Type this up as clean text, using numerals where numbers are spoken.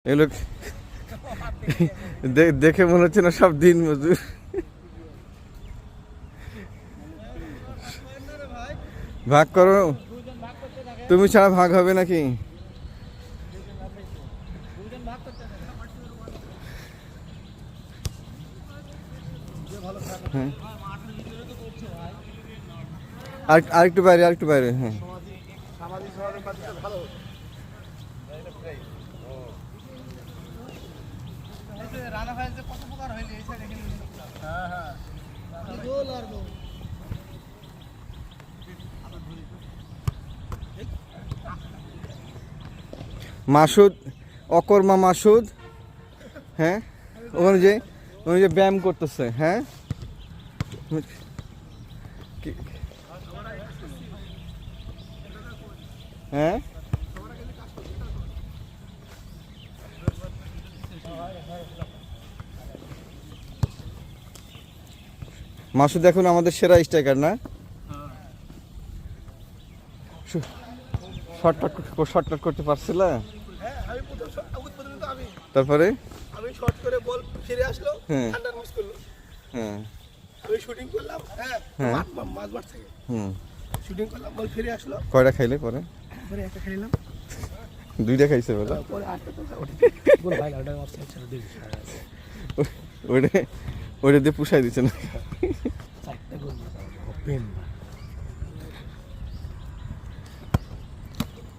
এগুলো দেখে মনে হচ্ছে না সব দিন মজুর। ভাগ করো, তুমি ছাড়া ভাগ হবে নাকি? হ্যাঁ আরেকটু বাইরে, আরেকটু বাইরে। হ্যাঁ মাসুদ, অকর্মা মাসুদ। হ্যাঁ ওখানে যে ব্যায়াম করতেছে। হ্যাঁ হ্যাঁ মাসুদ এখন আমাদের সেরা স্ট্রাইকার না? শর্টকাট করতে পারছিল। তারপরে আমি শর্ট করে বল ফিরে আসলো, হ্যাঁ আন্ডার মিস করলো। হ্যাঁ আমি শুটিং করলাম, হ্যাঁ মাঝবার থেকে শুটিং করলাম, বল ফিরে আসলো। কয়টা খাইলে পরে? পরে একটা খেলাম, দুইটা খাইছে বলে। পরে আটটা বল ভাই আউটার মারছে ছেড়ে দিল। ওইটা দিয়ে পুষাই দিচ্ছে না। চারটা গোল পেন